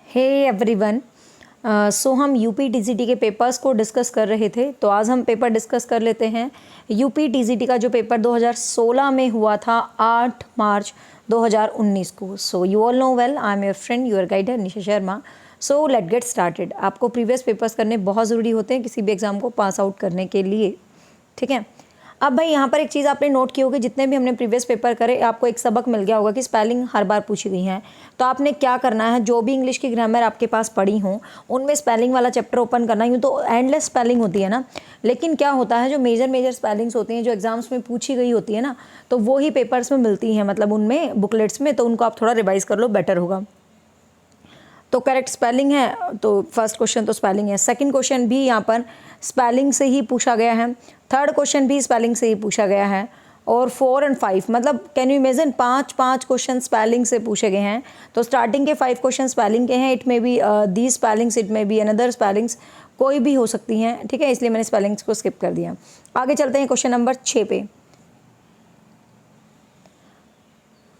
हे everyone. So हम UP TGT के papers को डिस्कस कर रहे थे, तो आज हम पेपर डिस्कस कर लेते हैं यूपी टीजीटी का जो पेपर 2016 में हुआ था 8 मार्च 2019 को। So you all know well, I am your friend your guider Nisha Sharma. So let get started. आपको प्रीवियस पेपर्स करने बहुत ज़रूरी होते हैं किसी भी एग्ज़ाम को पास आउट करने के लिए, ठीक है। अब भाई यहाँ पर एक चीज़ आपने नोट की होगी, जितने भी हमने प्रीवियस पेपर करे आपको एक सबक मिल गया होगा कि स्पेलिंग हर बार पूछी गई है। तो आपने क्या करना है, जो भी इंग्लिश की ग्रामर आपके पास पढ़ी हो उनमें स्पेलिंग वाला चैप्टर ओपन करना। यूँ तो एंडलेस स्पेलिंग होती है ना, लेकिन क्या होता है जो मेजर स्पेलिंग्स होती हैं जो एग्जाम्स में पूछी गई होती है ना, तो वो ही पेपर्स में मिलती हैं, मतलब उनमें बुकलेट्स में। तो उनको आप थोड़ा रिवाइज़ कर लो, बेटर होगा। तो करेक्ट स्पेलिंग है, तो फर्स्ट क्वेश्चन तो स्पेलिंग है। सेकंड क्वेश्चन भी यहाँ पर स्पेलिंग से ही पूछा गया है। थर्ड क्वेश्चन भी स्पेलिंग से ही पूछा गया है। और 4 और 5 मतलब can you imagine 5 question spelling से पूछे गए हैं। तो स्टार्टिंग के 5 क्वेश्चन स्पेलिंग के हैं। It may be the spellings, it may be another spellings, कोई भी हो सकती हैं, ठीक है। इसलिए मैंने स्पेलिंग्स को स्किप कर दिया। आगे चलते हैं क्वेश्चन नंबर 6 पे।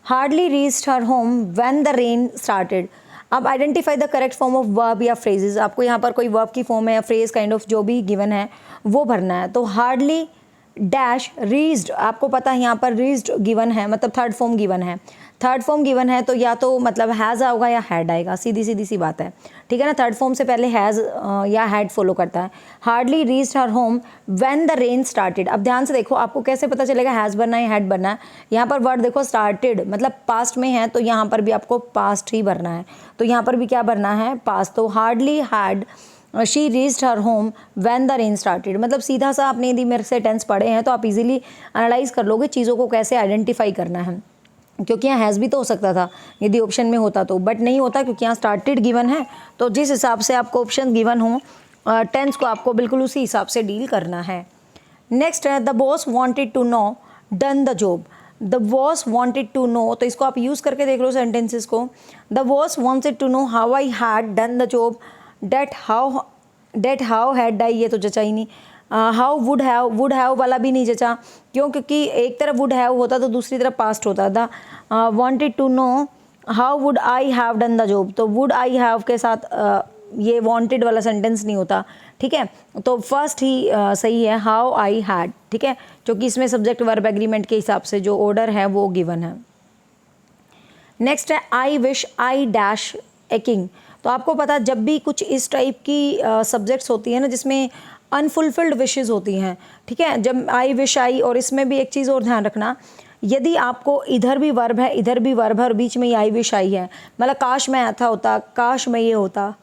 Hardly reached her home when the rain started. अब identify the correct form of verb या फ्रेजेस। आपको यहाँ पर कोई वर्ब की फॉर्म है या फ्रेज काइंड ऑफ जो भी गिवन है वो भरना है। तो हार्डली डैश रीच्ड, आपको पता है यहाँ पर रीच्ड गिवन है, मतलब थर्ड फॉर्म गिवन है। थर्ड फॉर्म गिवन है तो या तो मतलब हैज़ होगा या हैड आएगा, सीधी सी बात है, ठीक है ना। थर्ड फॉर्म से पहले हैज़ या हैड फॉलो करता है। Hardly reached her home when the rain started. अब ध्यान से देखो, आपको कैसे पता चलेगा हैज़ बनना है हैड बनना है। यहाँ पर वर्ड देखो स्टार्टेड, मतलब पास्ट में है, तो यहाँ पर भी आपको पास्ट ही भरना है। तो यहाँ पर भी क्या भरना है, पास्ट। तो hardly had she reached her home when the rain started, मतलब सीधा सा आपने यदि मेरे से टेंस पढ़े हैं तो आप इजीली एनालाइज कर लोगे चीज़ों को कैसे आइडेंटिफाई करना है। क्योंकि यहाँ हैज़ भी तो हो सकता था यदि ऑप्शन में होता तो, बट नहीं होता क्योंकि यहाँ स्टार्टेड गिवन है। तो जिस हिसाब से आपको ऑप्शन गिवन हो टेंस को आपको बिल्कुल उसी हिसाब से डील करना है। नेक्स्ट है the boss wanted to know done the job. The boss wanted to know, तो इसको आप यूज़ करके देख लो सेंटेंसेस को। The boss wanted to know how I had done the job, that how had I, ये तो जचा ही नहीं। हाउ वुड हैव वाला भी नहीं जचा। क्यों? क्योंकि एक तरफ वुड हैव होता तो दूसरी तरफ पास्ट होता था। Wanted to know how would I have done the job, तो वुड आई हैव के साथ ये वांटेड वाला सेंटेंस नहीं होता, ठीक है। तो फर्स्ट ही सही है, हाउ आई हैड, ठीक है, क्योंकि इसमें सब्जेक्ट वर्ब एग्रीमेंट के हिसाब से जो ऑर्डर है वो गिवन है। नेक्स्ट है I wish I dash a king. तो आपको पता जब भी कुछ इस टाइप की सब्जेक्ट्स होती है ना जिसमें अनफुलफिल्ड विशेज़ होती हैं, ठीक है, जब आई विश आई, और इसमें भी एक चीज़ और ध्यान रखना, यदि आपको इधर भी वर्ब है इधर भी वर्ब है और बीच में ये आई विश आई है, मतलब काश मैं ऐसा होता, काश मैं ये होता,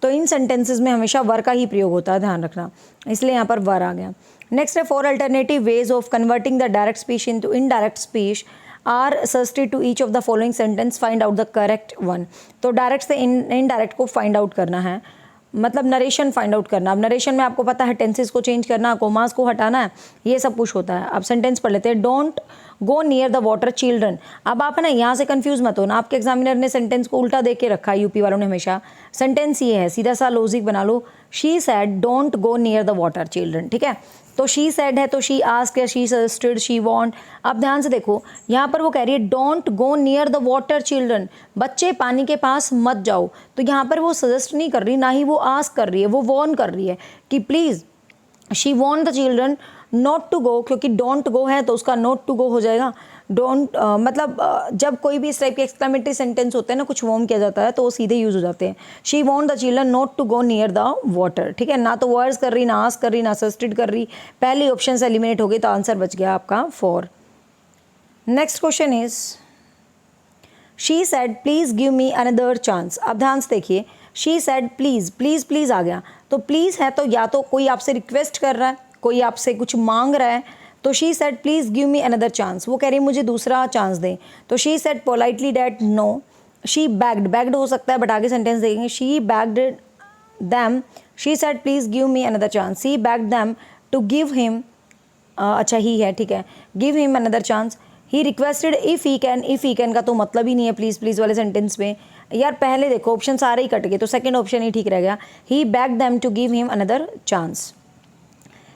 तो इन सेंटेंसेस में हमेशा वर का ही प्रयोग होता है, ध्यान रखना, इसलिए यहाँ पर वर आ गया। नेक्स्ट है 4 alternative ways of converting the direct speech into indirect speech are suggested to each of the following sentence, find out the correct one. तो डायरेक्ट से इनडायरेक्ट को फाइंड आउट करना है, मतलब नरेशन फाइंड आउट करना। अब narration में आपको पता है टेंसेस को चेंज करना, कोमास को हटाना है, ये सब कुछ होता है। अब सेंटेंस पढ़ लेते हैं। Don't go near the water children. अब आप है ना यहाँ से कंफ्यूज मत हो ना, आपके एग्जामिनर ने सेंटेंस को उल्टा दे के रखा है यूपी वालों ने हमेशा। सेंटेंस ये है, सीधा सा लॉजिक बना लो, she said don't go near the water children, ठीक है। तो शी सेड है तो शी आस्क्ड या शी सजेस्टेड, शी वांट। अब ध्यान से देखो, यहाँ पर वो कह रही है don't go near the water children, बच्चे पानी के पास मत जाओ। तो यहाँ पर वो सजेस्ट नहीं कर रही, ना ही वो आस्क कर रही है, वो वॉर्न कर रही है कि please, she want the children not to go, क्योंकि डोंट गो है तो उसका नॉट टू गो हो जाएगा। डोंट मतलब जब कोई भी इस टाइप के एक्सक्लेमेटरी सेंटेंस होते हैं ना, कुछ वॉर्म किया जाता है तो वो सीधे यूज़ हो जाते हैं। She want the children not to go near the water, ठीक है। ना तो वर्ड्स कर रही, ना आस्क कर रही, ना सजेस्टेड कर रही, पहली ऑप्शन से एलिमिनेट हो गई, तो आंसर बच गया आपका 4। Next question is she said please give me another chance. अब ध्यान से देखिए, शी सेड प्लीज़ आ गया, तो प्लीज़ है तो या तो कोई आपसे रिक्वेस्ट कर रहा है, कोई आपसे कुछ मांग रहा है, तो she said please give me another chance, वो कह रही है मुझे दूसरा चांस दें। तो she said politely that no. She begged हो सकता है, बट आगे सेंटेंस देखेंगे, she begged them, she said please give me another chance, she begged them to give him, अच्छा ही है, ठीक है, give him another chance. He requested if he can का तो मतलब ही नहीं है प्लीज़ वाले सेंटेंस में यार। पहले देखो ऑप्शन सारे ही कट गए, तो सेकंड ऑप्शन ही ठीक रह गया, he begged them to give him another chance.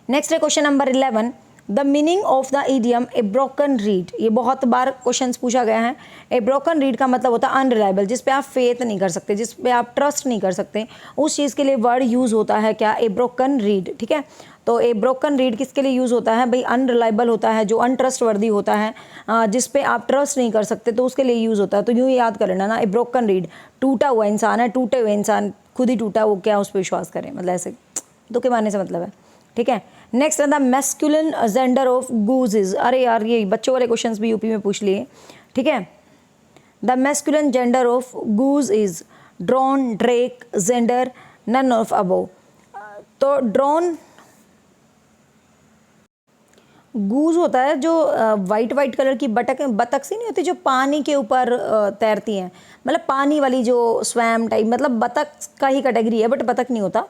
Next है question number 11, the meaning of the idiom a broken reed, ये बहुत बार क्वेश्चंस पूछा गया है। ए ब्रोकन रीड का मतलब होता है अनरिलायबल, जिस पे आप फेथ नहीं कर सकते, जिस पे आप ट्रस्ट नहीं कर सकते, उस चीज़ के लिए वर्ड यूज़ होता है क्या, ए ब्रोकन रीड। ठीक है, तो ए ब्रोकन रीड किसके लिए यूज़ होता है भाई, अनरिलायबल होता है, जो अनट्रस्टवर्दी होता है, जिस पे आप ट्रस्ट नहीं कर सकते, तो उसके लिए यूज़ होता है। तो यूँ याद कर लेना ना, ए ब्रोकन रीड, टूटा हुआ इंसान है, टूटे हुए इंसान खुद ही टूटा, वो क्या उस पर विश्वास करें, मतलब ऐसे तो के मानने से मतलब है। ठीक है, नेक्स्ट है the masculine gender of goose is, अरे यार ये बच्चों वाले क्वेश्चंस भी यूपी में पूछ लिए। ठीक है, the masculine gender of goose is drone, drake, gender, none of above. तो ड्रोन, गूज होता है जो वाइट वाइट कलर की बतख सी नहीं होती जो पानी के ऊपर तैरती हैं, मतलब पानी वाली जो स्वैम टाइप, मतलब बतख का ही कैटेगरी है बट बतख नहीं होता,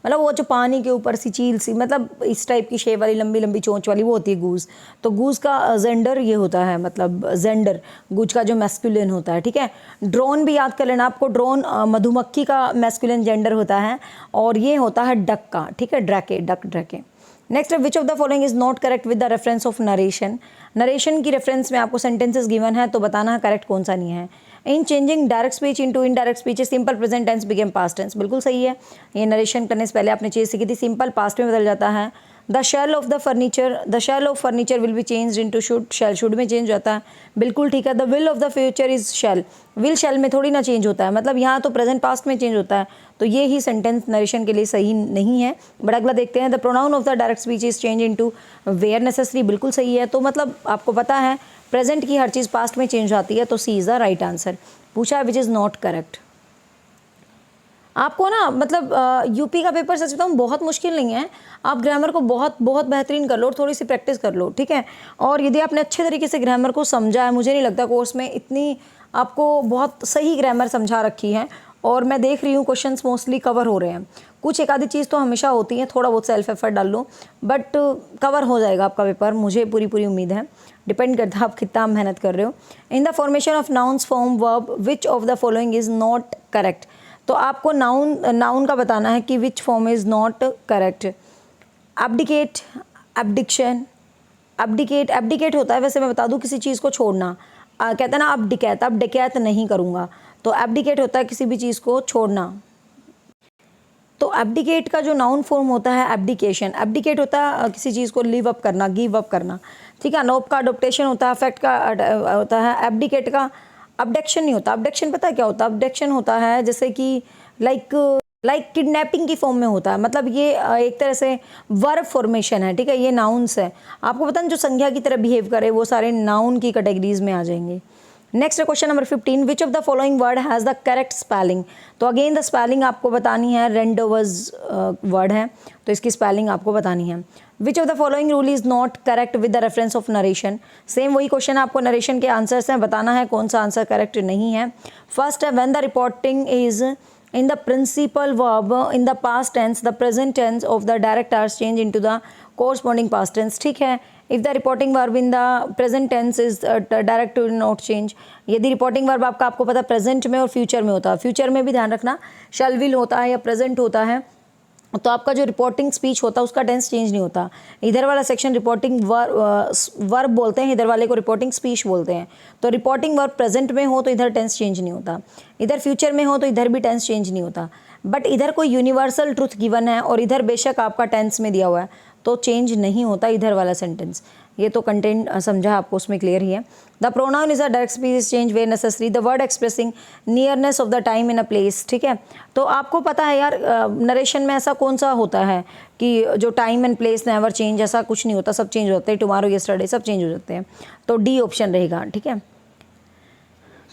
मतलब वो जो पानी के ऊपर सी चील सी, मतलब इस टाइप की शेप वाली लंबी लंबी चोंच वाली, वो होती है गूज। तो गूज का जेंडर ये होता है, मतलब जेंडर गूज का जो मैस्कुलिन होता है। ठीक है, ड्रोन भी याद कर लेना आपको, ड्रोन मधुमक्खी का मैस्कुलिन जेंडर होता है, और ये होता है डक का। ठीक है, ड्रैके, डक ड्रैके। नेक्स्ट है which of the following is not correct with the reference of narration. Narration की रेफरेंस में आपको सेंटेंसेस गिवन है, तो बताना है करेक्ट कौन सा नहीं है। In changing direct speech into indirect speech simple present tense became past tense, बिल्कुल सही है। ये नरेशन करने से पहले आपने चीज़ सीखी थी, सिंपल पास्ट में बदल जाता है। The shall of the future will be change into should, shall should में चेंज होता है, बिल्कुल ठीक है। The will of the future is shall, will shall में थोड़ी ना चेंज होता है, मतलब यहाँ तो प्रेजेंट पास्ट में चेंज होता है, तो ये ही सेंटेंस नरेशन के लिए सही नहीं है। बट अगला देखते हैं, the pronoun of the direct speech is change into where necessary, बिल्कुल सही है। तो मतलब आपको पता है प्रेजेंट की हर चीज़ पास्ट में चेंज आती है, तो C is the right answer. पूछा है विच इज़ नॉट करेक्ट। आपको ना मतलब यूपी का पेपर सच बताऊँ बहुत मुश्किल नहीं है, आप ग्रामर को बहुत बहुत बेहतरीन कर लो और थोड़ी सी प्रैक्टिस कर लो। ठीक है, और यदि आपने अच्छे तरीके से ग्रामर को समझा है, मुझे नहीं लगता कोर्स में इतनी आपको बहुत सही ग्रामर समझा रखी है, और मैं देख रही हूँ क्वेश्चंस मोस्टली कवर हो रहे हैं। कुछ एक आधी चीज़ तो हमेशा होती है, थोड़ा बहुत सेल्फ एफर्ट डाल लो, बट कवर हो जाएगा आपका पेपर, मुझे पूरी पूरी उम्मीद है। डिपेंड करता है आप कितना मेहनत कर रहे हो। In the formation of nouns form verb which of the following is not correct. तो आपको नाउन का बताना है कि which form is not correct. Abdicate, abdication, abdicate होता है, वैसे मैं बता दूं किसी चीज़ को छोड़ना, कहते हैं ना अब डिकैत नहीं करूँगा, तो एब्डिकेट होता है किसी भी चीज़ को छोड़ना। तो एब्डिकेट का जो नाउन फॉर्म होता है एब्डिकेशन, एब्डिकेट होता है किसी चीज़ को लिव अप करना, गिव अप करना। ठीक है, नोप का अडोप्टेशन होता है, अफेक्ट का होता है, एब्डिकेट का अबडक्शन नहीं होता। अबडक्शन पता है क्या होता है, अबडक्शन होता है जैसे कि लाइक किडनैपिंग की फॉर्म में होता है, मतलब ये एक तरह से वर्ब फॉर्मेशन है। ठीक है, ये नाउन्स है, आपको पता है जो संज्ञा की तरह बिहेव करे वो सारे नाउन की कैटेगरीज में आ जाएंगे। Next question number 15, which of the following word has the correct spelling. तो अगेन द स्पेलिंग आपको बतानी है, रेंडोवर्स वर्ड है तो इसकी स्पेलिंग आपको बतानी है। Which of the following rule is not correct with the reference of narration. Same वही क्वेश्चन आपको नरेशन के आंसर्स हैं, बताना है कौन सा आंसर करेक्ट नहीं है। फर्स्ट है when the reporting is in the principal verb in the past tense, the present tense of the direct are change into the corresponding past tense। ठीक है, if the reporting verb in the present tense is direct to not change, यदि reporting verb आपको पता present में और future में होता है, फ्यूचर में भी ध्यान रखना शैल विल होता है या प्रेजेंट होता है, तो आपका जो रिपोर्टिंग स्पीच होता है उसका टेंस चेंज नहीं होता। इधर वाला सेक्शन रिपोर्टिंग वर्ब बोलते हैं, इधर वाले को रिपोर्टिंग स्पीच बोलते हैं। तो रिपोर्टिंग वर्ब प्रेजेंट में हो तो इधर टेंस चेंज नहीं होता, इधर फ्यूचर में हो तो इधर भी टेंस चेंज नहीं होता। बट इधर कोई यूनिवर्सल ट्रुथ गिवन है और इधर बेशक आपका टेंस में दिया हुआ है तो चेंज नहीं होता इधर वाला सेंटेंस। ये तो कंटेंट समझा आपको, उसमें क्लियर ही है। The pronoun is a direct speech change where necessary, the word expressing nearness of the time in a place. ठीक है, तो आपको पता है यार नरेशन में ऐसा कौन सा होता है कि जो time and place never change, ऐसा कुछ नहीं होता, सब चेंज होते हैं, टुमारो यस्टरडे सब चेंज हो जाते हैं। तो डी ऑप्शन रहेगा। ठीक है,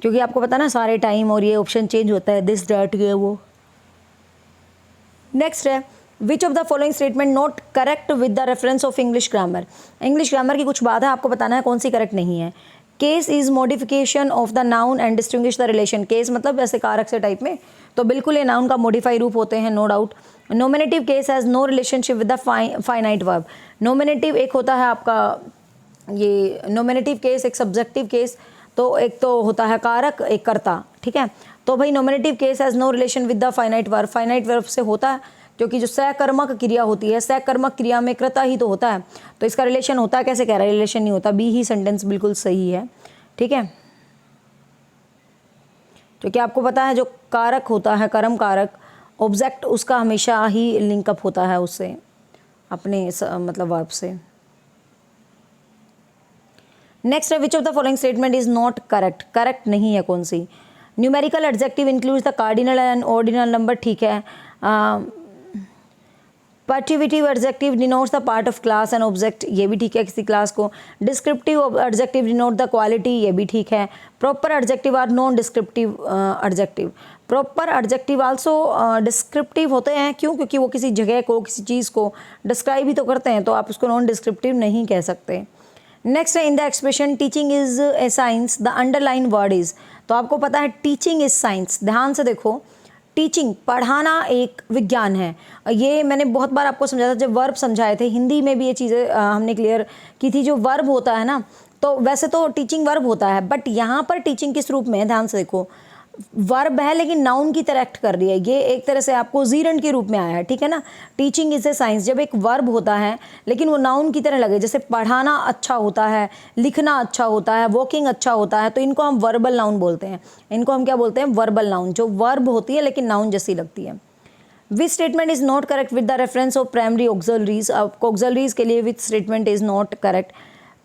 क्योंकि आपको पता ना सारे टाइम और ये ऑप्शन चेंज होता है, दिस डैट ये वो। नेक्स्ट है which of the following statement not correct with the reference of English grammar. English grammar की कुछ बात है, आपको बताना है कौन सी करेक्ट नहीं है। Case is modification of the noun and distinguish the relation. Case मतलब ऐसे कारक से टाइप में, तो बिल्कुल ये नाउन का मॉडिफाई रूप होते हैं, no doubt. Nominative case has no relationship with the finite verb. Nominative एक होता है आपका, ये नोमिनेटिव केस एक सब्जेक्टिव केस, तो एक तो होता है कारक एक कर्ता। ठीक है, तो भाई nominative case has no relation with the finite verb, finite verb से होता है जो कि जो सकर्मक क्रिया होती है, सकर्मक क्रिया में कृता ही तो होता है, तो इसका रिलेशन होता है, कैसे कह रहा है रिलेशन नहीं होता, बी ही सेंटेंस बिल्कुल सही है। ठीक है, क्योंकि आपको पता है जो कारक होता है, कर्म कारक, ऑब्जेक्ट उसका हमेशा ही लिंकअप होता है उससे, अपने मतलब वर्ब से। नेक्स्ट है which of the following statement is not correct, correct नहीं है कौन सी। Numerical adjective includes the cardinal and ordinal number, ठीक है। Participative adjective denotes the part of class and object, ये भी ठीक है किसी क्लास को। Descriptive adjective denote the quality, ये भी ठीक है। Proper adjective are non descriptive adjective, proper adjective also descriptive होते हैं, क्यों, क्योंकि वो किसी जगह को, किसी चीज़ को डिस्क्राइब ही तो करते हैं, तो आप उसको नॉन डिस्क्रिप्टिव नहीं कह सकते। नेक्स्ट है in the expression teaching is a science the underline word is, तो आपको पता है टीचिंग इज साइंस, ध्यान से देखो, टीचिंग पढ़ाना एक विज्ञान है। ये मैंने बहुत बार आपको समझाया था जब वर्ब समझाए थे, हिंदी में भी ये चीज़ें हमने क्लियर की थी। जो वर्ब होता है ना, तो वैसे तो टीचिंग वर्ब होता है, बट यहाँ पर टीचिंग किस रूप में है, ध्यान से देखो, वर्ब है लेकिन नाउन की तरह एक्ट कर रही है, ये एक तरह से आपको जीरंड के रूप में आया है, ठीक है ना। टीचिंग इज ए साइंस, जब एक वर्ब होता है लेकिन वो नाउन की तरह लगे, जैसे पढ़ाना अच्छा होता है, लिखना अच्छा होता है, वॉकिंग अच्छा होता है, तो इनको हम वर्बल नाउन बोलते हैं। इनको हम क्या बोलते हैं, वर्बल नाउन, जो वर्ब होती है लेकिन नाउन जैसी लगती है। Which statement is not correct with the reference of primary auxiliaries, आपको ऑक्सिलरीज के लिए which statement is not correct,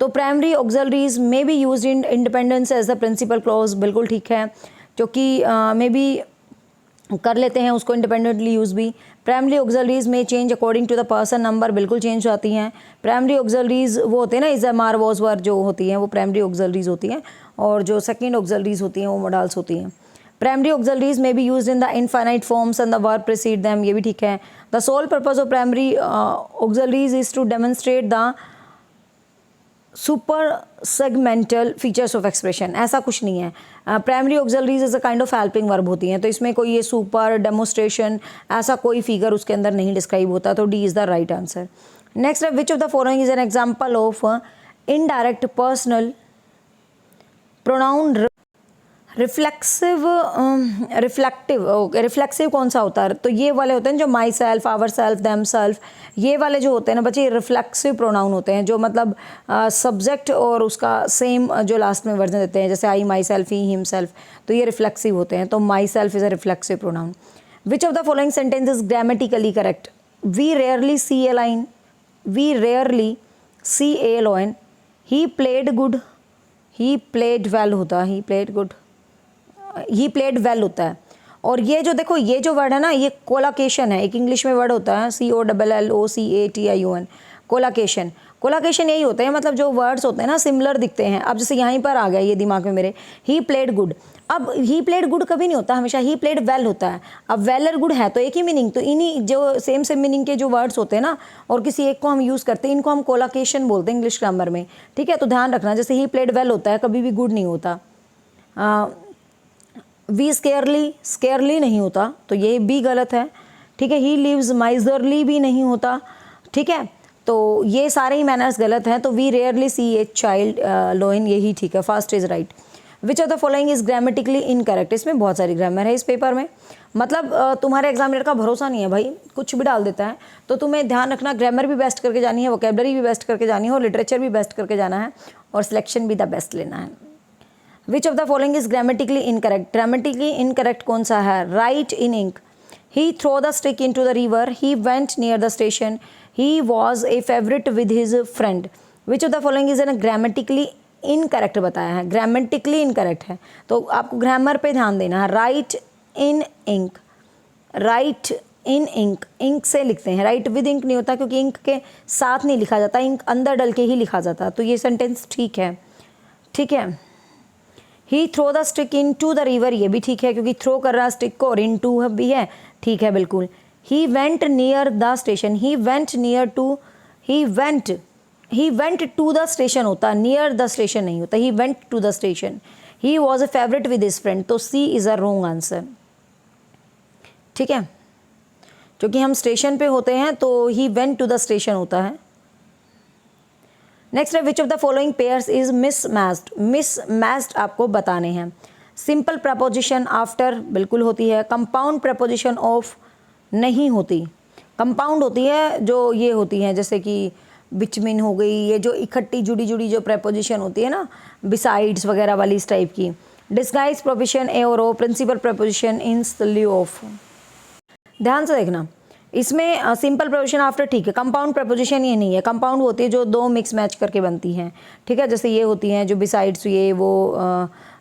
तो primary auxiliaries may be used in independence as the principal clause, बिल्कुल ठीक है, क्योंकि मे बी कर लेते हैं उसको इंडिपेंडेंटली यूज़ भी। प्राइमरी ऑक्सिलरीज में change according to the person number, बिल्कुल चेंज आती हैं। प्राइमरी ऑक्सिलरीज वो होते हैं ना, इज मार वॉज वर जो होती हैं वो प्राइमरी ऑक्सिलरीज होती हैं, और जो सेकेंड ऑक्सिलरीज होती हैं वो मोडाल्स होती हैं। प्राइमरी ऑक्सिलरीज में be used in the infinite forms and the verb precede them, ये भी ठीक है। The sole purpose of primary auxiliaries is to demonstrate the super segmental features of expression, ऐसा कुछ नहीं है। Primary auxiliaries is a kind of helping verb होती हैं, तो इसमें कोई ये सुपर डेमोस्ट्रेशन ऐसा कोई फिगर उसके अंदर नहीं डिस्क्राइब होता, तो D is the right answer. Next है which of the following is an example of indirect personal pronoun reflexive, reflexive कौन सा होता है, तो ये वाले होते हैं जो myself, ourself, themself, ये वाले जो होते हैं ना बच्चे, रिफ्लेक्सिव प्रोनाउन होते हैं, जो मतलब सब्जेक्ट और उसका सेम जो लास्ट में वर्जन देते हैं, जैसे I, myself, he, himself, तो ये रिफ्लेक्सिव होते हैं, तो myself is a reflexive pronoun. Which of the following sentence is grammatically correct, we rarely see a lion, we rarely see a lion, he played good, he played well होता है, he played good, he played well होता है। और ये जो देखो, ये जो वर्ड है ना, ये कोलाकेशन है, एक इंग्लिश में वर्ड होता है COLLOCATION, कोलाकेशन। कोलाकेशन यही होते हैं, मतलब जो वर्ड्स होते हैं ना सिमिलर दिखते हैं। अब जैसे यहीं पर आ गया ये दिमाग में मेरे, ही प्लेड गुड, अब ही प्लेड गुड कभी नहीं होता, हमेशा ही प्लेड वेल होता है। अब वेल और गुड है तो एक ही मीनिंग, तो इन्हीं जो सेम मीनिंग के जो वर्ड्स होते हैं ना, और किसी एक को हम यूज़ करते हैं, इनको हम कोलाकेशन बोलते हैं इंग्लिश ग्रामर में, ठीक है। तो ध्यान रखना, जैसे ही प्लेड वेल होता है, कभी भी गुड नहीं होता। वी स्केयरली, स्केयरली नहीं होता, तो ये भी गलत है, ठीक है। ही लिव्स माइजरली भी नहीं होता, ठीक है। तो ये सारे ही मैनर्स गलत हैं, तो we rarely see a child lying, यही ठीक है, first is right. Which of the following is grammatically incorrect, इसमें बहुत सारी ग्रामर है इस पेपर में, मतलब तुम्हारे एग्जामिनर का भरोसा नहीं है भाई, कुछ भी डाल देता है। तो तुम्हें ध्यान रखना, ग्रामर भी बेस्ट करके जानी है, वोकेबलरी भी बेस्ट करके जानी है, और लिटरेचर भी बेस्ट करके जाना है, और सिलेक्शन भी द बेस्ट लेना है। Which of the following is grammatically incorrect, grammatically incorrect कौन सा है, write in ink, he throw the stick into the river, he went near the station, he was a favourite with his friend. Which of the following is an grammatically incorrect बताया है, grammatically incorrect है, तो आपको grammar पे ध्यान देना है। Write in ink, right in ink, ink से लिखते हैं, राइट विद इंक नहीं होता, क्योंकि इंक के साथ नहीं लिखा जाता, इंक अंदर डल के ही लिखा जाता, तो ये सेंटेंस ठीक है, ठीक है। He throw the stick into the river, ये भी ठीक है, क्योंकि थ्रो कर रहा स्टिक को, और इन टू भी है, ठीक है बिल्कुल। He went near the station, he went near to, he went to the station होता, नियर द स्टेशन नहीं होता, he went to the station. He was a favourite with his friend, तो C is a wrong answer, ठीक है, क्योंकि हम station पे होते हैं, तो he went to the station होता है। नेक्स्ट है which of the following pairs is mismatched, mismatched आपको बताने हैं। सिंपल प्रपोजिशन आफ्टर बिल्कुल होती है, कंपाउंड प्रपोजिशन ऑफ नहीं होती, कंपाउंड होती है जो ये होती हैं, जैसे कि बिटवीन हो गई, ये जो इकट्ठी जुड़ी जुड़ी जो प्रेपोजिशन होती है ना, बिसाइड्स वगैरह वाली इस टाइप की। डिस्गाइज प्रोपोजिशन ए और O, principal preposition in lieu of. ध्यान से देखना, इसमें सिंपल प्रेपोजिशन आफ्टर ठीक है, कंपाउंड प्रेपोजिशन ये नहीं है। कंपाउंड होती है जो दो मिक्स मैच करके बनती हैं, ठीक है, जैसे ये होती हैं जो बिसाइड्स, ये वो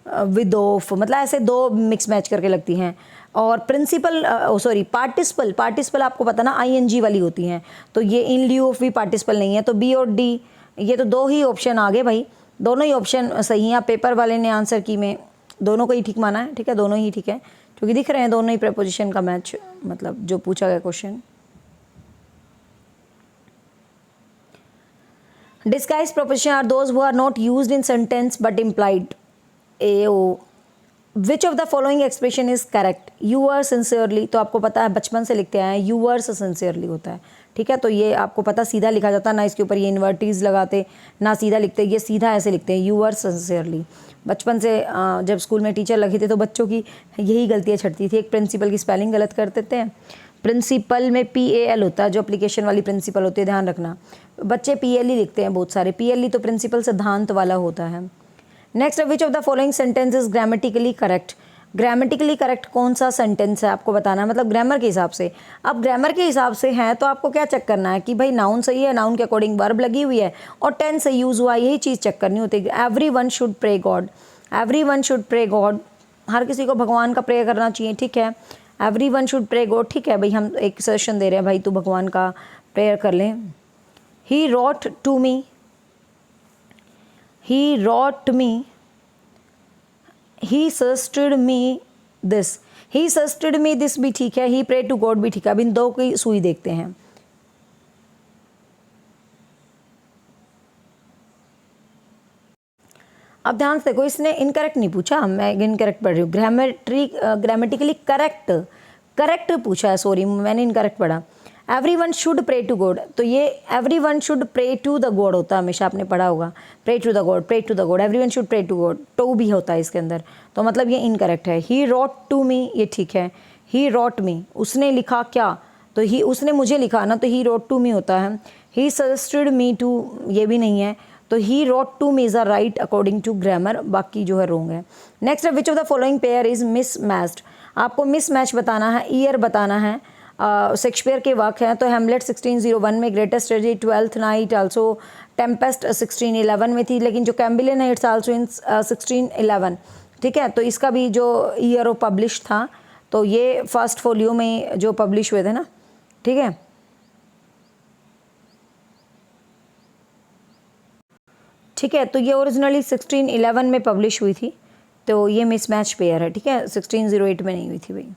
विद ऑफ, मतलब ऐसे दो मिक्स मैच करके लगती हैं। और प्रिंसिपल सॉरी पार्टिसिपल, पार्टिसिपल आपको पता ना आईएनजी वाली होती हैं, तो ये इन लिeu ऑफ भी पार्टिसिपल नहीं है। तो बी और डी, ये तो दो ही ऑप्शन आ गए भाई, दोनों ही ऑप्शन सही हैं। पेपर वाले ने आंसर की में दोनों को ही ठीक माना है, ठीक है, दोनों ही ठीक है, क्योंकि दिख रहे हैं दोनों ही प्रेपोजिशन का मैच, मतलब जो पूछा गया question. Disguise proposition are those who are not used in sentence but implied. A O, which of the following expression is correct. You are sincerely, तो आपको पता है बचपन से लिखते आए हैं यू आर से सिंसियरली होता है, ठीक है, तो ये आपको पता सीधा लिखा जाता है ना, इसके ऊपर ये इन्वर्टीज लगाते ना, सीधा लिखते, ये सीधा ऐसे लिखते हैं यू आर सिंसियरली। बचपन से जब स्कूल में टीचर लगे थे तो बच्चों की यही गलतियाँ छटती थी। एक प्रिंसिपल की स्पेलिंग गलत कर देते हैं, प्रिंसिपल में PAL होता है, जो एप्लीकेशन वाली प्रिंसिपल होती है, ध्यान रखना, बच्चे PL ही लिखते हैं बहुत सारे, PL तो प्रिंसिपल सिद्धांत वाला होता है। Next, which of the following sentence is grammatically correct. Grammatically correct कौन सा सेंटेंस है आपको बताना है, मतलब ग्रामर के हिसाब से। अब ग्रामर के हिसाब से है तो आपको क्या चेक करना है कि भाई नाउन सही है, नाउन के अकॉर्डिंग वर्ब लगी हुई है और टेंस से यूज हुआ, यही चीज़ चेक करनी होती है। Everyone should pray God, everyone should pray God, हर किसी को भगवान का प्रे करना चाहिए, ठीक है, everyone should pray God, ठीक है भाई, हम एक सजेशन दे रहे हैं भाई तू भगवान का प्रेयर कर लें। He wrote to me, he wrote me, he suggested me this, he suggested me this भी ठीक है, ही प्रे टू गॉड भी ठीक है। अब इन दो की सुई देखते हैं। अब ध्यान से देखो, इसने इनकरेक्ट नहीं पूछा, मैं इनकरेक्ट पढ़ रही हूँ, ग्रामेटिकली करेक्ट, करेक्ट पूछा है, सॉरी मैंने इनकरेक्ट पढ़ा। Everyone should pray to God, तो ये everyone should pray to the God होता है, हमेशा आपने पढ़ा होगा, pray to the God, pray to the God, everyone should pray to God, to भी होता है इसके अंदर, तो मतलब ये इनकरेक्ट है। ही रॉट टू मी, ये ठीक है, ही रॉट मी, उसने लिखा क्या, तो ही उसने मुझे लिखा ना, तो ही रॉट टू मी होता है। ही सजेस्टेड मी टू, ये भी नहीं है, तो he wrote to me is a right according to grammar, बाकी जो है रॉन्ग है। नेक्स्ट है which of the following pair is mismatched, आपको मिस मैच बताना है, ईयर बताना है। शेक्सपियर के वाक्य हैं, तो हेमलेट 1601 में, greatest tragedy 12th night, also Tempest 1611 में थी, लेकिन जो कैम्बिलियन है इट्स आल्सो इन 1611, ठीक है, तो इसका भी जो ईयर ऑफ पब्लिश था, तो ये फर्स्ट फोलियो में जो पब्लिश हुए थे ना, ठीक है, ठीक है, तो ये ओरिजिनली 1611 में पब्लिश हुई थी, तो ये मिसमैच पेयर है, ठीक है, 1608 में नहीं हुई थी भाई।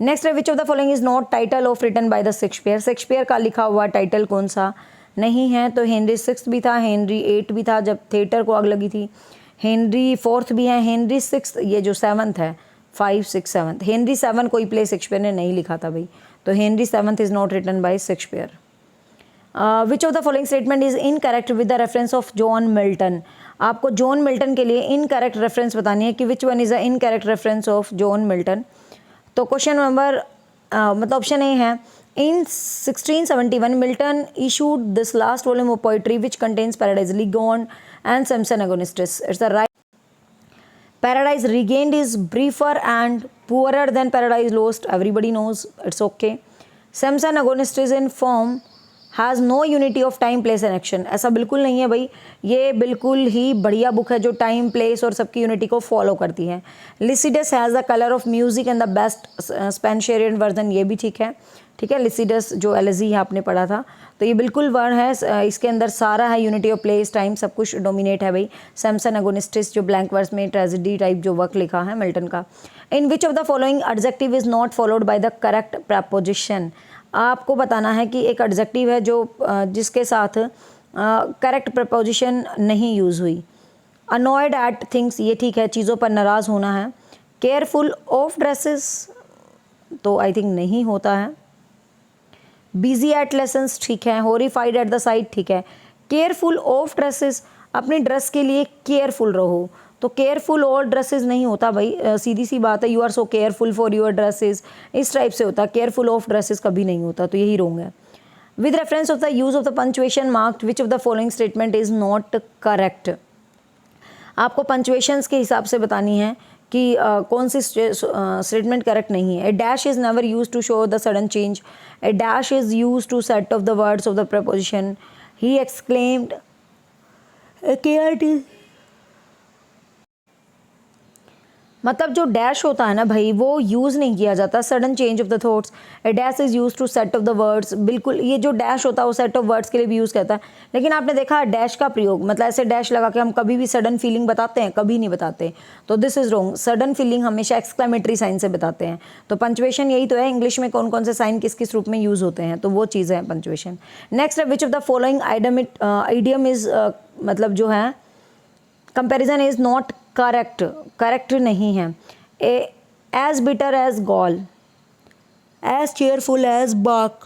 नेक्स्ट है which of the following is not title of written by the Shakespeare, Shakespeare का लिखा हुआ टाइटल कौन सा नहीं है, तो हेनरी 6 भी था, हेनरी 8 भी था जब थिएटर को आग लगी थी, हेनरी 4 भी है, हेनरी 6 ये जो 7th है, 5, 6, 7, हेनरी 7 कोई प्ले शेक्सपियर ने नहीं लिखा था भाई, तो Henry 7 is not written by Shakespeare. Which of the following statement is incorrect with the reference of John Milton, आपको जॉन मिल्टन के लिए इनकरेक्ट रेफरेंस बतानी है कि which one is a incorrect reference of John Milton. तो question number मतलब option a है, in 1671 Milton issued this last volume of poetry which contains Paradise Regained and Samson Agonistes, it's the right. Paradise regained is briefer and poorer than Paradise Lost, everybody knows, it's okay. Samson Agonistes in form has no unity of time place and action, ऐसा बिल्कुल नहीं है भाई, ये बिल्कुल ही बढ़िया book है जो टाइम प्लेस और सबकी यूनिटी को फॉलो करती है। Lycidas has the colour of music and the best Spenserian version, ये भी ठीक है, ठीक है, लिसिडस जो एलजी है आपने पढ़ा था, तो ये बिल्कुल वर्ड है, इसके अंदर सारा है, यूनिटी ऑफ प्लेस टाइम सब कुछ डोमिनेट है भाई। सैमसन एगोनिस्टिस जो ब्लैंक वर्स में ट्रेजेडी टाइप जो वर्क लिखा है मिल्टन का। In which of the following adjective is not followed by the correct preposition, आपको बताना है कि एक एडजेक्टिव है जो जिसके साथ करेक्ट प्रपोजिशन नहीं यूज़ हुई। अनॉयड एट थिंग्स, ये ठीक है, चीज़ों पर नाराज़ होना है। केयरफुल ऑफ ड्रेसेस, तो आई थिंक नहीं होता है। बिजी एट लेसन्स, ठीक है। हॉरिफाइड एट द साइट, ठीक है। केयरफुल ऑफ ड्रेसेस, अपनी ड्रेस के लिए केयरफुल रहो, तो केयरफुल और ड्रेसेस नहीं होता भाई, सीधी सी बात है, you are so careful for your dresses, इस टाइप से होता है, केयरफुल ऑफ ड्रेसेस कभी नहीं होता, तो यही रॉन्ग है। With reference of the use of the punctuation marked which of the following statement is not correct. आपको पंचुएशंस के हिसाब से बतानी है कि कौन सी स्टेटमेंट करेक्ट नहीं है। A dash is never use to show the sudden change, a dash is use to set off the words of the proposition, he exclaimed, मतलब जो डैश होता है ना भाई वो यूज़ नहीं किया जाता, sudden change of the thoughts, a dash is use to set off the words, बिल्कुल ये जो डैश होता है वो सेट ऑफ वर्ड्स के लिए भी यूज़ करता है, लेकिन आपने देखा डैश का प्रयोग मतलब ऐसे डैश लगा के हम कभी भी सडन फीलिंग बताते हैं, कभी नहीं बताते, तो this is wrong. Sudden feeling हमेशा एक्सक्लेमेटरी साइन से बताते हैं, तो पंचुएशन यही तो है, इंग्लिश में कौन कौन से साइन किस किस रूप में यूज़ होते हैं, तो वो चीज़ है पंचुएशन। नेक्स्ट है which of the following idiom is, मतलब जो है comparison is not correct, correct नहीं है। As bitter as gall, as cheerful as bark,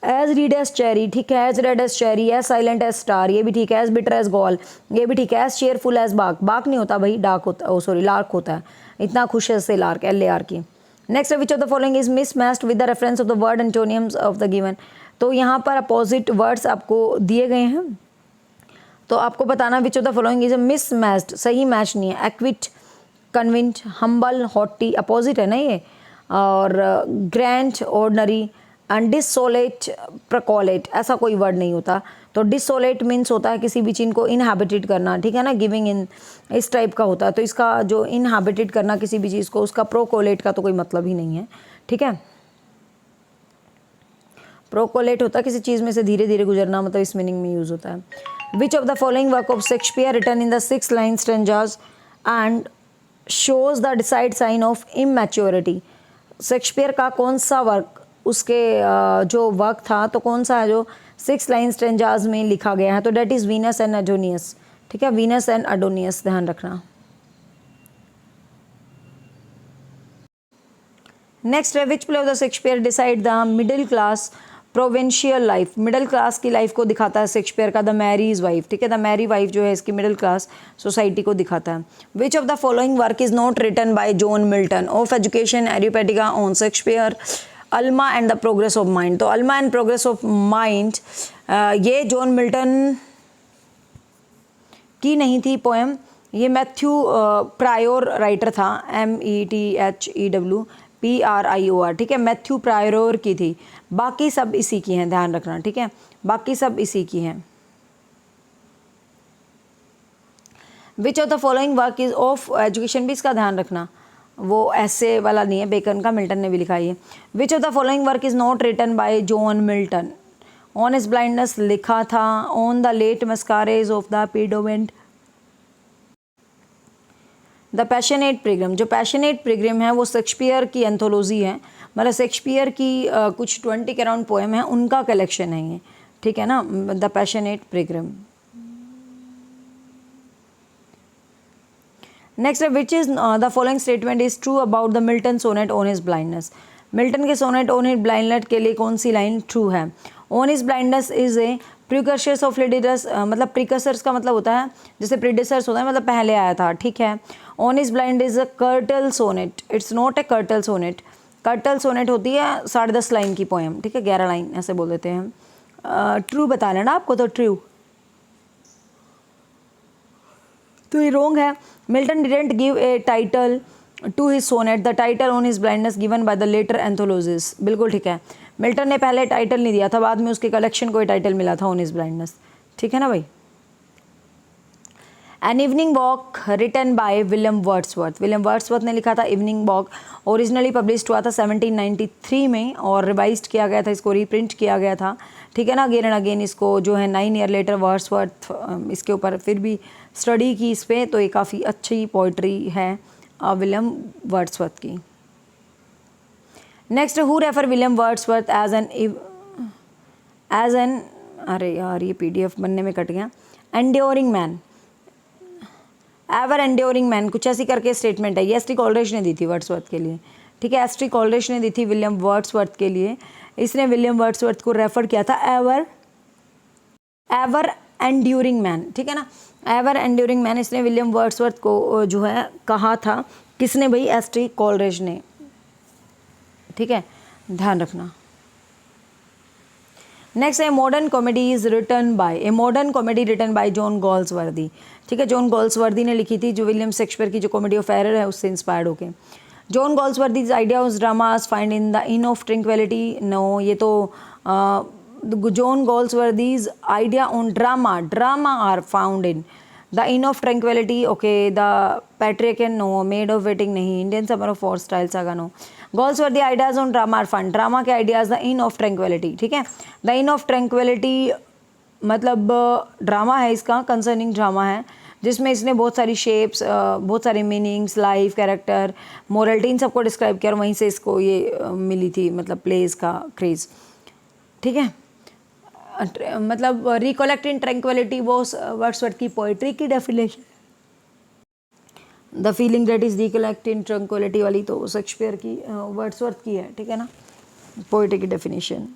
as red as cherry, ठीक है, as red as cherry, as silent as star, ये भी ठीक है, एज बिटर एज गॉल, ये भी ठीक है, एज चेयरफुल एज बाक, बाक नहीं होता भाई, डाक होता, ओ सॉरी लार्क होता है, इतना खुश है से लार्क, LAR की। Next which of the following is miss matched with the reference of the word एंटोनियम्स of the given, तो यहाँ पर अपोजिट वर्ड्स आपको दिए गए हैं, तो आपको बताना विच of the following is miss matched, सही मैच नहीं है। एक्विट, कन्विंट, हम्बल, हॉटी, अपोजिट है ना ये, और ग्रैंड, ऑर्डनरी, एंड डिसोलेट, प्रकोलेट, ऐसा कोई वर्ड नहीं होता। तो डिसोलेट मीन्स होता है किसी भी चीज़ को इनहैबिटेड करना, ठीक है ना, गिविंग इन, इस टाइप का होता है, तो इसका जो इनहैबिटेड करना किसी भी चीज़ को, उसका प्रोकोलेट का तो कोई मतलब ही नहीं है, ठीक है। प्रोकोलेट होता है किसी चीज़ में से धीरे धीरे गुजरना, मतलब इस मीनिंग में यूज़ होता है। Which of the following work of Shakespeare written in the 6 line stanzas and shows the decided sign of immaturity, Shakespeare का कौन सा वर्क, उसके जो वर्क था तो कौन सा है जो 6 लाइन स्टेंजाज में लिखा गया है, तो डेट इज़ वीनस एंड एडोनियस, ठीक है, वीनस एंड एडोनियस, ध्यान रखना। नेक्स्ट है which play of the Shakespeare decide the middle class provincial life, middle class की लाइफ को दिखाता है शेक्सपियर का, द मैरीज वाइफ, ठीक है, द मैरी वाइफ जो है इसकी मिडिल क्लास सोसाइटी को दिखाता है। Which of the following work is not written by John Milton, of education, Areopagitica, on Shakespeare, Alma and the progress of mind, तो Alma and progress of mind ये John Milton की नहीं थी poem, ये Matthew Prior writer था, METHEWPRIOR, ठीक है, Matthew prior की थी, बाकी सब इसी की हैं, ध्यान रखना, ठीक है, बाकी सब इसी की हैं। विच of the following work is of education, भी इसका ध्यान रखना, वो ऐसे वाला नहीं है, बेकन का, मिल्टन ने भी लिखा है। Which of the following work is not written by John Milton, on his blindness लिखा था, on the late massacre of the Piedmont, the passionate pilgrim, जो पैशनेट पिलग्रिम है वो शेक्सपियर की एंथोलॉजी है, मतलब शेक्सपियर की कुछ 20 के अराउंड पोएम है, उनका कलेक्शन है ये, ठीक है ना, the passionate pilgrim. Next which is the following statement is true about the Milton sonnet on his blindness, Milton के सोनेट ऑन हिज ब्लाइंडनेस के लिए कौन सी लाइन ट्रू है। On his blindness is a precursors of Lycidas, मतलब precursors का मतलब होता है जैसे प्रीडेसर्स होता है, मतलब पहले आया था, ठीक है। On his blind is a curtal sonnet, it's not a curtal sonnet, curtal sonnet होती है 10.5 लाइन की पोएम, ठीक है, 11 लाइन ऐसे बोल देते हैं। ट्रू बता लेना आपको, तो ट्रू, तो ये रॉन्ग है। Milton didn't give a title to his sonnet, the title on his blindness given by the later anthologies, बिल्कुल ठीक है, मिल्टन ने पहले टाइटल नहीं दिया था, बाद में उसके कलेक्शन को टाइटल मिला था ऑन हिज ब्लाइंडनेस, ठीक है ना भाई। An evening walk written by William Wordsworth, William Wordsworth ने लिखा था इवनिंग वॉक, ओरिजिनली पब्लिश्ड हुआ था 1793 में और रिवाइज्ड किया गया था, इसको रीप्रिंट किया गया था, ठीक है ना, अगेन एंड अगेन इसको जो है 9 ईयर लेटर वर्ड्सवर्थ इसके ऊपर फिर भी स्टडी की इस पर, तो ये काफ़ी अच्छी पोइट्री है विलियम वर्ड्सवर्थ की। Next, who refer William Wordsworth as an, अरे यार ये PDF बनने में कट गया, enduring man, ever enduring man, कुछ ऐसी करके स्टेटमेंट है, ये एस टी कॉलरेज ने दी थी वर्ड्सवर्थ के लिए, ठीक है, एस टी कॉलरेज ने दी थी विलियम वर्ड्सवर्थ के लिए, इसने विलियम वर्ड्सवर्थ को रेफर किया था एवर एंड्यूरिंग मैन, ठीक है ना, एवर एंड्यूरिंग मैन, इसने विलियम वर्ड्सवर्थ को जो है कहा था, किसने भाई? एस.टी. कोलरिज ने, ठीक है, ध्यान रखना। नेक्स्ट है modern comedy is written by, a modern comedy written by John Galsworthy, ठीक है, जॉन गॉल्सवर्दी ने लिखी थी, जो विलियम शेक्सपियर की जो कॉमेडी ऑफ एरर है उससे इंस्पायर्ड होके। John Galsworthy's idea of dramas find in the inn of tranquillity, no, ये तो John Galsworthy's idea on drama are found in the inn of tranquillity, okay, the Patrician, no, maid of waiting नहीं, Indian summer of Forsyte saga, no. Galsworthy ideas on drama are fun, drama के ideas the inn of tranquillity, ठीक है। The inn of tranquillity मतलब drama है इसका, concerning drama है, जिसमें इसने बहुत सारी शेप्स, बहुत सारे मीनिंग्स, लाइफ, कैरेक्टर, मोरलिटी, इन सबको डिस्क्राइब किया और वहीं से इसको ये मिली थी मतलब प्लेस का क्रेज़, ठीक है। मतलब रिकलेक्ट इन ट्रैंक्विलिटी वो वर्ड्सवर्थ की पोइट्री की definition, the feeling that is recollect in tranquillity वाली तो शेक्सपियर की, वर्ड्सवर्थ की है, ठीक है ना, पोइट्री की definition.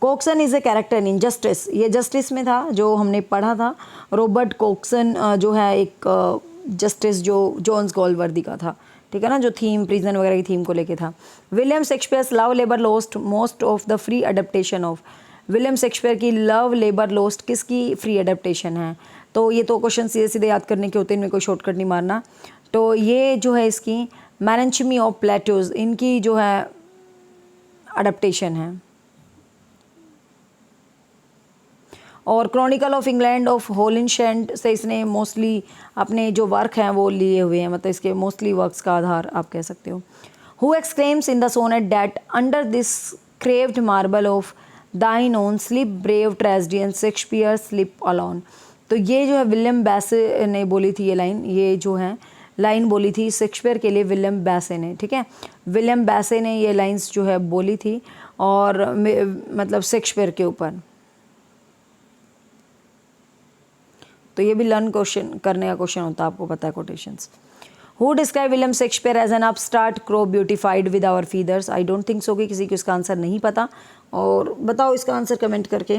Cokeson is a character in Justice, ये जस्टिस में था जो हमने पढ़ा था। रॉबर्ट कोक्सन जो है एक जस्टिस जो जॉन्स गॉल्सवर्दी का था, ठीक है ना, जो थीम प्रिजन वगैरह की थीम को लेके था। William Shakespeare's love labour lost most of the free adaptation of, William Shakespeare की लव लेबर लॉस्ट किसकी फ्री अडेप्टेशन है? तो ये तो क्वेश्चन सीधे सीधे याद करने के होते हैं, इनमें कोई शॉर्टकट नहीं मारना। तो ये जो है इसकी मैनेंचमी ऑफ प्लेटोज, इनकी जो है अडेप्टेशन है। और क्रॉनिकल ऑफ इंग्लैंड ऑफ होलिनशेंट से इसने मोस्टली अपने जो वर्क हैं वो लिए हुए हैं, मतलब इसके मोस्टली वर्क्स का आधार आप कह सकते हो। Who exclaims in the sonnet that under this carved marble of thine own sleep brave tragedian Shakespeare sleep alone, तो ये जो है विलियम बैसे ने बोली थी ये लाइन, ये जो है लाइन बोली थी शेक्सपियर के लिए विलियम बैसे ने, ठीक है, विलियम बैसे ने ये लाइंस जो है बोली थी और मतलब शेक्सपियर के ऊपर। तो ये भी लर्न क्वेश्चन करने का क्वेश्चन होता है, आपको पता है quotations. Who describe William Shakespeare as an upstart crow beautified with our feathers, I don't think so कि किसी को इसका आंसर नहीं पता, और बताओ इसका आंसर कमेंट करके।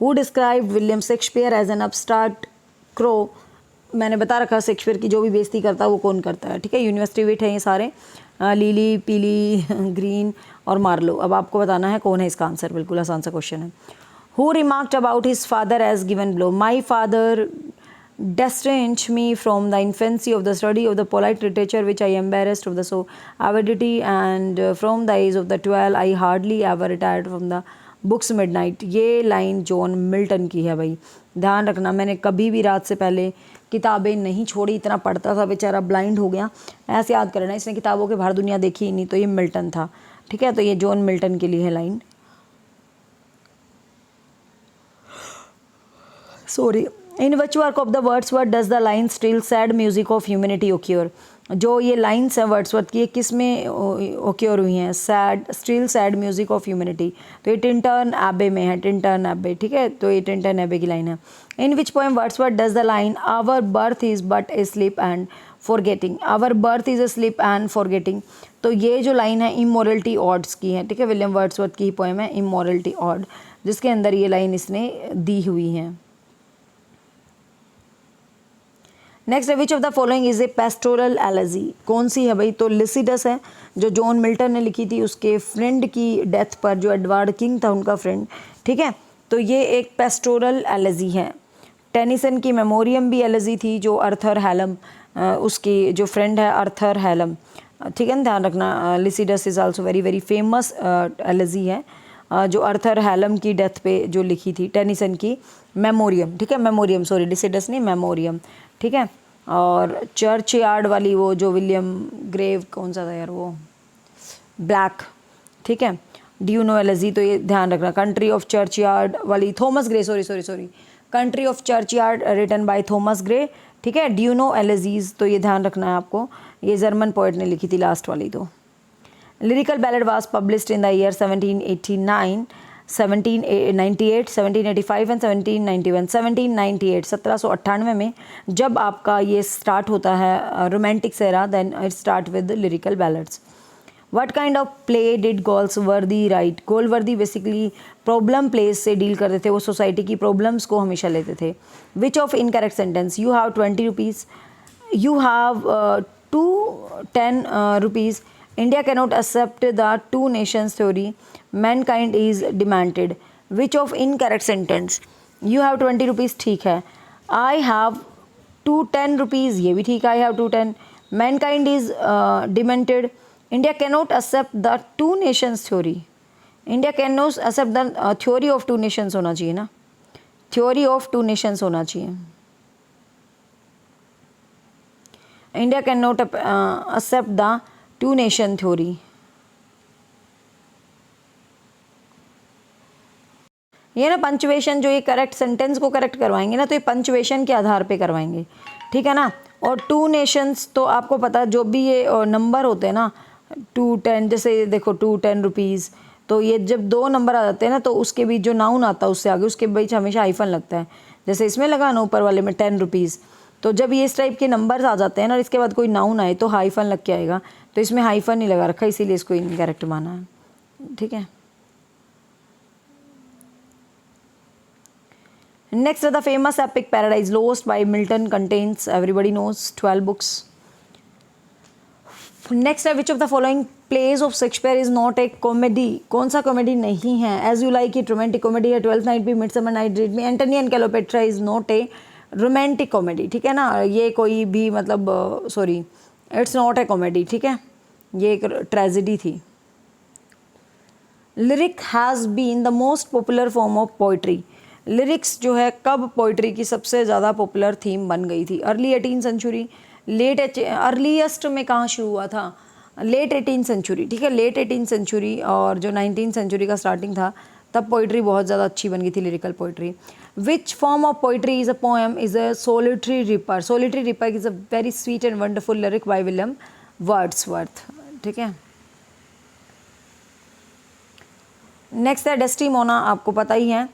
Who describe William Shakespeare as an upstart crow, मैंने बता रखा शेक्सपियर की जो भी बेइज्जती करता है वो कौन करता है, ठीक है, यूनिवर्सिटी विट है ये सारे, लीली, पीली, ग्रीन और मार्लो। अब आपको बताना है कौन है इसका आंसर, बिल्कुल आसान सा क्वेश्चन है। Who remarked about his father as given below, my father distanced me from the infancy of the study of the polite literature which I embarrassed of the so avidity and from the age of the 12 I hardly ever retired from the books midnight। ये line John Milton की है भाई, ध्यान रखना, मैंने कभी भी रात से पहले किताबें नहीं छोड़ी, इतना पढ़ता था, बेचारा ब्लाइंड हो गया, ऐसे याद करना, इसने किताबों के बाहर दुनिया देखी ही नहीं, तो ये मिल्टन था, ठीक है, तो ये जॉन मिल्टन के लिए है line, sorry. In which work of the Wordsworth does the line still sad music of humanity occur, जो ये लाइन्स हैं वर्ड्सवर्थ की, ये किस में ओक्योर हुई हैं? Sad, still sad music of humanity, तो ये टिंटन एबे में है, टिंटन एबे, ठीक है, तो ये टिंटन एबे की लाइन है। In which poem Wordsworth does the line our birth is but a sleep and forgetting, our birth is a sleep and forgetting, तो ये जो लाइन है इमोरलिटी ऑड्स की है, ठीक है, विलियम वर्ड्सवर्थ की ही पोएम है इमोरलिटी ऑड, जिसके अंदर ये लाइन इसने दी हुई है। नेक्स्ट है which of the following is a pastoral elegy, कौन सी है भाई? तो लिसिडस है, जो जॉन मिल्टन ने लिखी थी उसके फ्रेंड की डेथ पर, जो एडवर्ड किंग था उनका फ्रेंड, ठीक है, तो ये एक पेस्टोरल एलेजी है। टेनिसन की मेमोरियम भी एलेजी थी, जो अर्थर हैलम, उसकी जो फ्रेंड है अर्थर हैलम, ठीक है ना, ध्यान रखना, Lycidas is also very very famous elegy है, जो अर्थर हैलम की डेथ पे जो लिखी थी, टेनिसन की मेमोरियम, ठीक है, मेमोरियम, सॉरी लिसिडस नहीं, मेमोरियम, ठीक है। और चर्च यार्ड वाली वो जो विलियम ग्रेव, कौन सा था यार वो, ब्लैक, ठीक है, ड्यू नो एलेजी, तो ये ध्यान रखना, कंट्री ऑफ चर्च यार्ड वाली Thomas Gray, sorry country of churchyard written by Thomas Gray, ठीक है, ड्यू नो एलेजीज, तो ये ध्यान रखना है आपको, ये जर्मन पोइट ने लिखी थी लास्ट वाली। तो lyrical ballad was published in the year 1789, 1798, 1785 and 1791। 1798 1798 में जब आपका ये स्टार्ट होता है romantic era, then it start with lyrical ballads. What kind of play did Galsworthy write? Galsworthy basically problem plays से डील करते थे, वो सोसाइटी की प्रॉब्लम्स को हमेशा लेते थे। Which of incorrect sentence? You have 20 rupees, you have 10 rupees, India cannot accept the two nations theory, mankind is demanded. Which of incorrect sentence? You have 20 rupees ठीक है, आई हैव 10 रुपीज़ ये भी ठीक है, I have 10, mankind is demanded, India cannot accept the two nations theory, India can not accept the theory of two nations होना चाहिए ना, theory of two nations होना चाहिए। India can not accept the two nation theory. ये ना punctuation, जो ये correct sentence को करेक्ट करवाएंगे ना, तो ये पंचुएशन के आधार पे करवाएंगे, ठीक है ना। और टू नेशंस तो आपको पता, जो भी ये नंबर होते हैं ना 2, 10, जैसे देखो 2, 10 रुपीज़, तो ये जब 2 नंबर आ जाते हैं ना, तो उसके बीच जो नाउन आता है उससे आगे उसके बीच हमेशा हाइफन लगता है। जैसे इसमें लगा ना ऊपर वाले में 10 रुपीज़, तो जब ये इस टाइप के नंबर्स आ जाते हैं ना और इसके बाद कोई नाउन आए तो हाइफन लग के आएगा, तो इसमें हाइफन नहीं लगा रखा, इसीलिए इसको इनकरेक्ट माना है, ठीक है। Next, the famous epic Paradise Lost by Milton contains, everybody knows, 12 books. Next, which of the following plays of Shakespeare is not a comedy? कौन सा कॉमेडी नहीं है? As You Like It romantic comedy है, 12th Night भी, midsummer night dream भी, Antony and Cleopatra is not a romantic comedy, ठीक है ना। ये कोई भी मतलब sorry, it's not a comedy, ठीक है, ये एक ट्रेजेडी थी। Lyric has been the most popular form of poetry. Lyrics जो है कब पोइट्री की सबसे ज़्यादा पॉपुलर थीम बन गई थी? अर्ली 18 सेंचुरी, लेट अर्लीस्ट में कहाँ शुरू हुआ था? लेट 18 सेंचुरी, ठीक है, लेट 18 सेंचुरी, और जो 19 सेंचुरी का स्टार्टिंग था तब पोइट्री बहुत ज़्यादा अच्छी बन गई थी, lyrical poetry. Which form of poetry is a poem is a solitary reaper? Solitary reaper is a very sweet and wonderful lyric by William Wordsworth, ठीक है। नेक्स्ट है डेस्टिमोना, आपको पता ही है।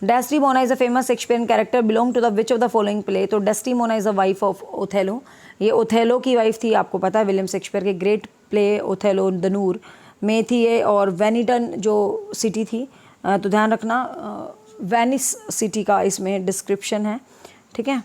Desdemona is a famous Shakespearean character belong to the which of the following play? तो Desdemona is a wife of Othello, ये Othello की वाइफ थी, आपको पता है, विलियम शेक्सपियर के ग्रेट प्ले ओथेलो द नूर में थी ये, और वेनिटन जो सिटी थी, तो ध्यान रखना वेनिस सिटी का इसमें डिस्क्रिप्शन है, ठीक है।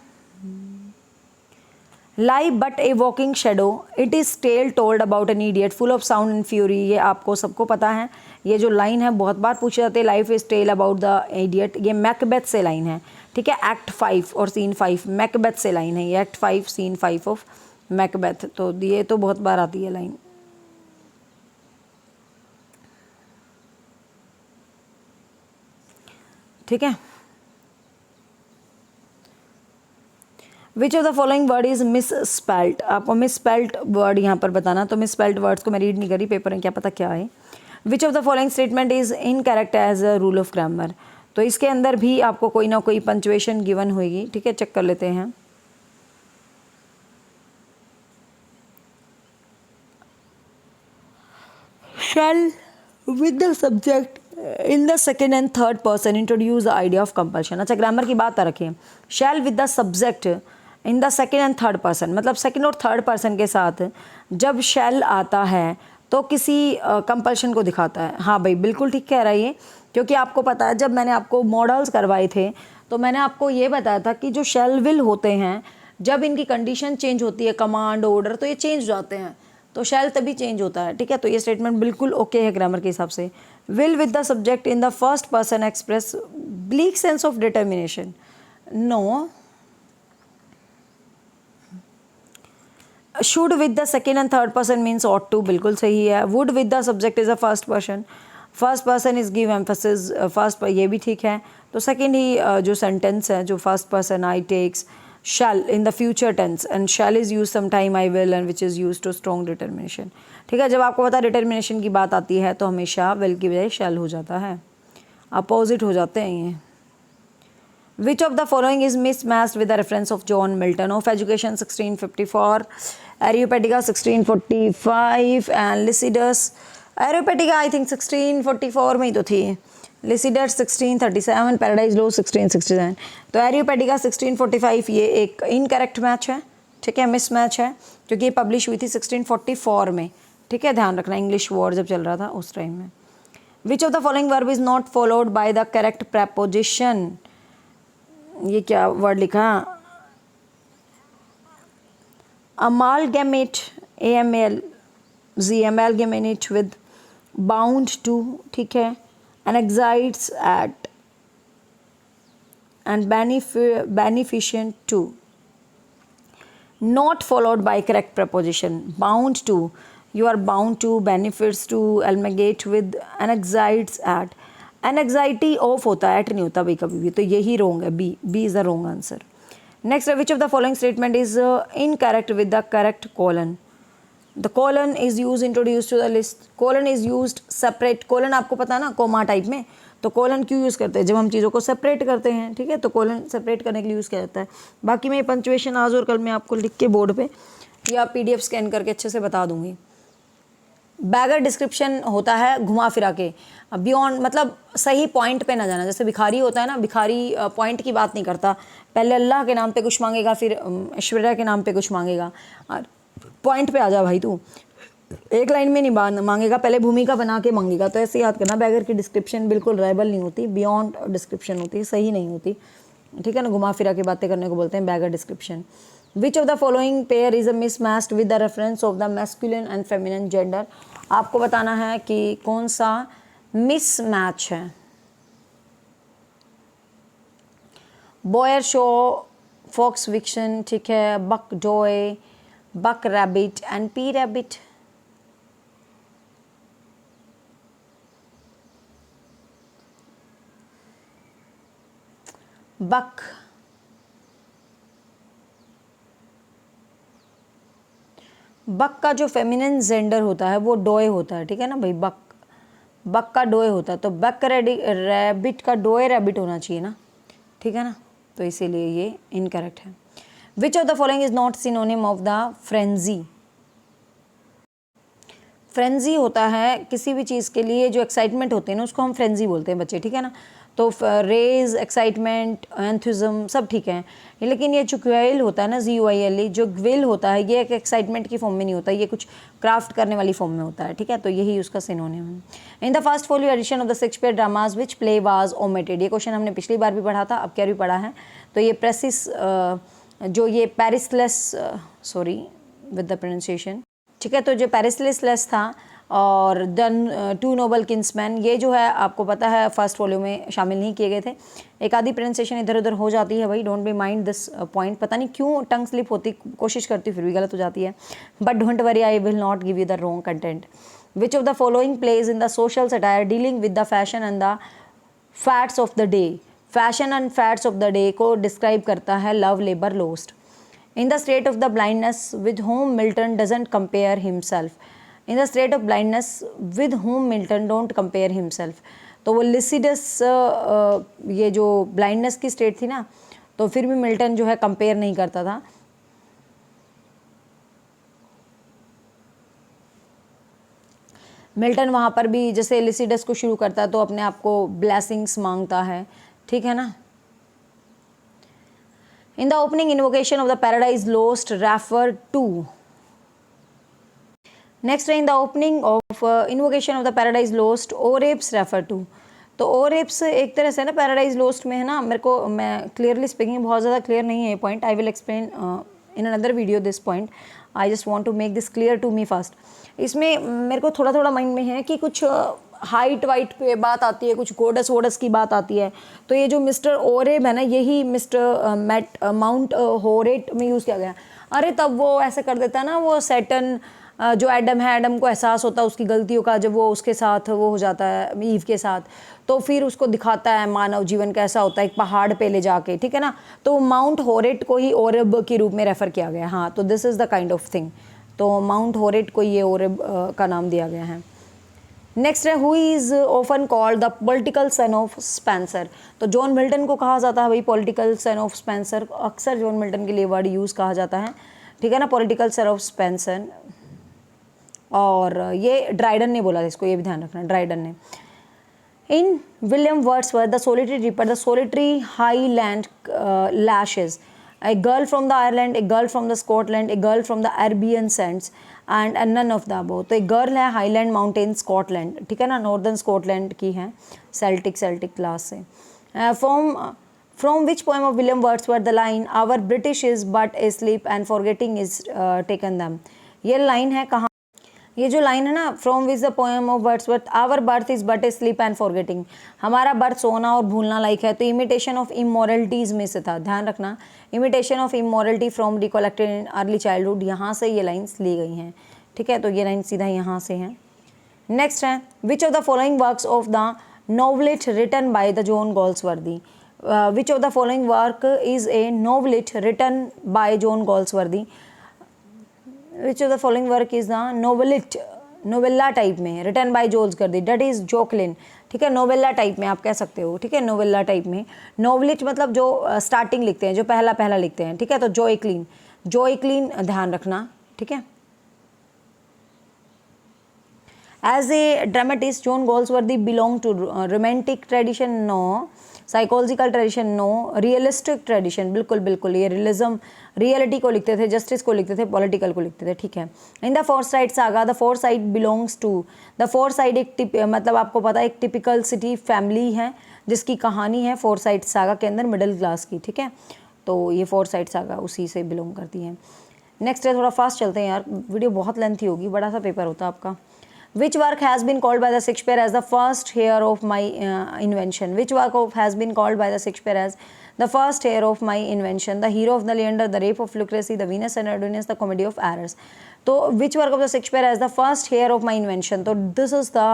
Life but a walking shadow, it is tale told about an idiot full of sound and fury, ये आपको सबको पता है, ये जो लाइन है बहुत बार पूछे जाते हैं, life is tale about the idiot, ये मैकबेथ से लाइन है, ठीक है, एक्ट 5 और सीन 5 मैकबेथ से लाइन है, ये एक्ट 5 सीन 5 ऑफ मैकबेथ, तो ये तो बहुत बार आती है लाइन, ठीक है। Which of the following word is miss spelt? आपको मिस स्पेल्ट वर्ड यहाँ पर बताना, तो मिस स्पेल्ट वर्ड्स को मैं रीड नहीं करी, पेपर में क्या पता क्या है। Which of the following statement is incorrect as a rule of grammar? तो इसके अंदर भी आपको कोई ना कोई पंचुएशन गिवन होगी, ठीक है, चेक कर लेते हैं। Shall with the subject in the second and third person introduce the idea of compulsion. अच्छा, ग्रामर की बात रखें, shall with the subject in the second and third person, मतलब सेकेंड और थर्ड पर्सन के साथ जब शैल आता है तो किसी कंपल्शन को दिखाता है। हाँ भाई, बिल्कुल ठीक कह रहा है ये, क्योंकि आपको पता है जब मैंने आपको मॉडल्स करवाए थे तो मैंने आपको ये बताया था कि जो शैल विल होते हैं जब इनकी कंडीशन चेंज होती है, कमांड ऑर्डर, तो ये चेंज हो जाते हैं, तो शैल तभी चेंज होता है, ठीक है। तो ये स्टेटमेंट बिल्कुल ओके है ग्रामर के हिसाब से। Will with the subject in the first person express bleak sense of determination, no. Should with the second and third person means ought to, बिल्कुल सही है। Would with the subject is a first person is give emphasis, first, ये भी ठीक है। तो second ही जो sentence है, जो first person I takes shall in the future tense and shall is used sometime I will and which is used to strong determination, ठीक है। जब आपको पता डिटर्मिनेशन की बात आती है तो हमेशा will की बजाय shall हो जाता है, अपोजिट हो जाते हैं ये। Which of the following is mismatched with the reference of John Milton? Of Education 1654, Areopagitica 1645 and Lycidas, Areopagitica I think 1644 में ही तो थी, लिसिडर 1637, पैराडाइज लॉ 1667, तो एरियोपेडिका 1645 ये एक इनकरेक्ट मैच है, ठीक है, मिस मैच है, क्योंकि ये पब्लिश हुई थी 1644 में, ठीक है, ध्यान रखना इंग्लिश वॉर जब चल रहा था उस टाइम में। विच of the following verb is not followed by the correct preposition, ये क्या वर्ड लिखा, amalgamate, AMLG, amalgamate with, bound to, ठीक है, annexes at, and beneficent to, not followed by correct preposition, bound to, you are bound to, benefits to, amalgamate with, annexes at, anxiety of होता है, eight नहीं होता भाई कभी भी, तो यही रॉन्ग है, B is the wrong answer. Next, which of the following statement is incorrect with the correct colon, the colon is use introduce to the list, colon is use separate, colon आपको पता है ना coma type में, तो colon क्यों use करते हैं, जब हम चीज़ों को सेपरेट करते हैं, ठीक है, तो कॉलन सेपरेट करने के लिए यूज़ किया जाता है। बाकी मैं पंक्चुएशन आज और कल मैं आपको लिख के बोर्ड पे या PDF स्कैन करके अच्छे से बता दूंगी। बैगर डिस्क्रिप्शन होता है घुमा फिरा के, बियॉन्ड मतलब सही पॉइंट पे ना जाना, जैसे भिखारी होता है ना, भिखारी पॉइंट की बात नहीं करता, पहले अल्लाह के नाम पे कुछ मांगेगा, फिर ऐश्वर्या के नाम पे कुछ मांगेगा, और पॉइंट पे आ जा भाई तू, एक लाइन में नहीं मांगेगा, पहले भूमिका बना के मांगेगा। तो ऐसे याद करना, बैगर की डिस्क्रिप्शन बिल्कुल रेबल नहीं होती, बियॉन्ड डिस्क्रिप्शन होती है, सही नहीं होती, ठीक है ना, घुमा फिरा के बातें करने को बोलते हैं बैगर description. Which of the following pair is a mismatched with the reference of the masculine and feminine gender, आपको बताना है कि कौन सा मिसमैच है। बॉयर शो, फॉक्स विक्शन, ठीक है, buck doe, buck rabbit and P rabbit. Buck, buck का जो फेमिनिन जेंडर होता है वो डॉय होता है, ठीक है ना भाई, बक का डॉय होता है, तो बक रैबिट का डॉय रैबिट होना चाहिए ना, ठीक है ना, तो इसीलिए ये इनकरेक्ट है। Which of the following is not synonym of the frenzy, frenzy होता है किसी भी चीज़ के लिए जो एक्साइटमेंट होते हैं ना, उसको हम फ्रेंजी बोलते हैं बच्चे, ठीक है ना, तो रेज, एक्साइटमेंट, एंथुज़म सब ठीक है, लेकिन ये जो ग्विल होता है ना, GUILE, जो ग्विल होता है ये एक एक्साइटमेंट की फॉर्म में नहीं होता, ये कुछ क्राफ्ट करने वाली फॉर्म में होता है, ठीक है, तो यही उसका सिनोनिम है। In the first folio edition of the Shakespeare dramas which play was omitted, ये क्वेश्चन हमने पिछली बार भी पढ़ा था, अब क्या भी पढ़ा है, तो ये प्रेसिस जो ये पेरिस्टलेस, सॉरी विद द प्रोनाउंसिएशन, ठीक है, तो जो पेरिस्टलेस था और द टू नोबल किंग्समैन, ये जो है आपको पता है फर्स्ट वॉल्यूम में शामिल नहीं किए गए थे, एक आधी प्रोनाउंसिएशन इधर उधर हो जाती है भाई, don't be mind this point, पता नहीं क्यों टंग स्लिप होती, कोशिश करती फिर भी गलत हो जाती है, but don't worry, I will not give you the wrong content. Which of the following plays in the social satire dealing with the fashion and the fats of the day, fashion and fats of the day को describe करता है love, labour, lost. In the state of the blindness with whom Milton doesn't compare himself, in the state of blindness with whom Milton don't compare himself, तो वो Lycidas ये जो blindness की state थी ना, तो फिर भी मिल्टन जो है कंपेयर नहीं करता था। मिल्टन वहाँ पर भी जैसे लिसिडस को शुरू करता है तो अपने आप को ब्लेसिंग्स मांगता है, ठीक है ना। In the opening invocation of the Paradise Lost refer to, next in the opening of invocation of the Paradise Lost Oreps refer to, तो ओरेप्स एक तरह से ना पैराडाइज लोस्ट में है ना, मेरे को, मैं क्लियरली स्पीकिंग बहुत ज़्यादा क्लियर नहीं है ये point, I will explain in another video this point, I just want to make this clear to me first. इसमें मेरे को थोड़ा थोड़ा माइंड में है कि कुछ हाइट वाइट पे बात आती है, कुछ गोडस वोडस की बात आती है, तो ये जो मिस्टर ओरेब है ना, यही मिस्टर माउंट होरेट में यूज़ किया गया। अरे तब वो ऐसे कर देता है ना, वो सैटर्न जो एडम है, एडम को एहसास होता है उसकी गलतियों का, जब वो उसके साथ वो हो जाता है ईव के साथ, तो फिर उसको दिखाता है मानव जीवन कैसा होता है एक पहाड़ पे ले जाके, ठीक है ना, तो माउंट होरेट को ही ओरेब के रूप में रेफ़र किया गया। हाँ, तो this is the kind of thing, तो माउंट होरेट को ये ओरेब का नाम दिया गया है। नेक्स्ट है who is often called the political son of Spencer, तो जॉन मिल्टन को कहा जाता है भाई पॉलिटिकल सन ऑफ स्पेंसर, अक्सर जॉन मिल्टन के लिए वर्ड यूज़ कहा जाता है, ठीक है ना, पॉलिटिकल सन ऑफ स्पेंसर। और ये ड्राइडन ने बोला था इसको, ये भी ध्यान रखना, ड्राइडन ने। In William Wordsworth the solitary reaper the solitary Highland lasses, a girl from the Ireland, a girl from the Scotland, a girl from the Arabian sands and none of the above. तो एक girl है highland mountain Scotland, ठीक है ना, northern Scotland की है, Celtic class से। From which poem of William Wordsworth the line our British is but a sleep and forgetting is taken them. ये लाइन है कहाँ, ये जो लाइन है ना, from which the poem of Wordsworth our birth is but a sleep and forgetting, हमारा birth सोना और भूलना लाइक है। तो इमिटेशन ऑफ इमोरलिटीज में से था, ध्यान रखना, imitation of immorality from recollected in early childhood, यहाँ से ये लाइन्स ली गई हैं, ठीक है। तो ये लाइन सीधा यहाँ से है। नेक्स्ट है which of the following works of the novelette written by the John Galsworthy. Which of the following work is a novelette written by John Galsworthy. Which of the following work is the novelette, novella type में, written by जोल्स कर दी, date is जोकलिन, ठीक है, novella type में आप कह सकते हो, ठीक है, नोवेला टाइप में। नोवेलिट मतलब जो स्टार्टिंग लिखते हैं, जो पहला पहला लिखते हैं, ठीक है। तो जोइक्लिन, जोइक्लिन ध्यान रखना, ठीक है। As a dramatist John Galsworthy belong to romantic tradition, no, psychological tradition, no, realistic tradition, बिल्कुल बिल्कुल, ये रियलिज्म, रियलिटी को लिखते थे, जस्टिस को लिखते थे, पॉलिटिकल को लिखते थे, ठीक है। In the Forsyte saga, the Forsyte belongs to, the Forsyte एक मतलब आपको पता है एक टिपिकल सिटी फैमिली है जिसकी कहानी है फोर्साइट सागा के अंदर मिडिल क्लास की, ठीक है। तो ये फोर्साइट सागा उसी से बिलोंग करती है। नेक्स्ट है, थोड़ा फास्ट चलते हैं यार, वीडियो बहुत लेंथी होगी, बड़ा सा पेपर होता है आपका। Which work has been called by the Shakespeare as the first hero of my invention? Which work has been called by the Shakespeare as the first hero of my invention? The Hero of the Leander, The Rape of Lucrece, The Venus and Adonis, The Comedy of Errors. तो which work of the Shakespeare as the first hero of my invention? तो this is the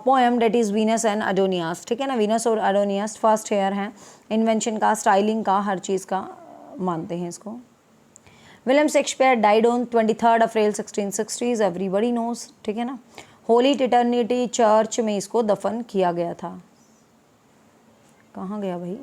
poem that is Venus and Adonis, ठीक है ना। Venus और Adonis first heir हैं, invention का, styling का, हर चीज़ का मानते हैं इसको। William Shakespeare died on 23 April 1660, everybody knows, ठीक है ना। होली टिटर्निटी चर्च में इसको दफन किया गया था। कहाँ गया भाई?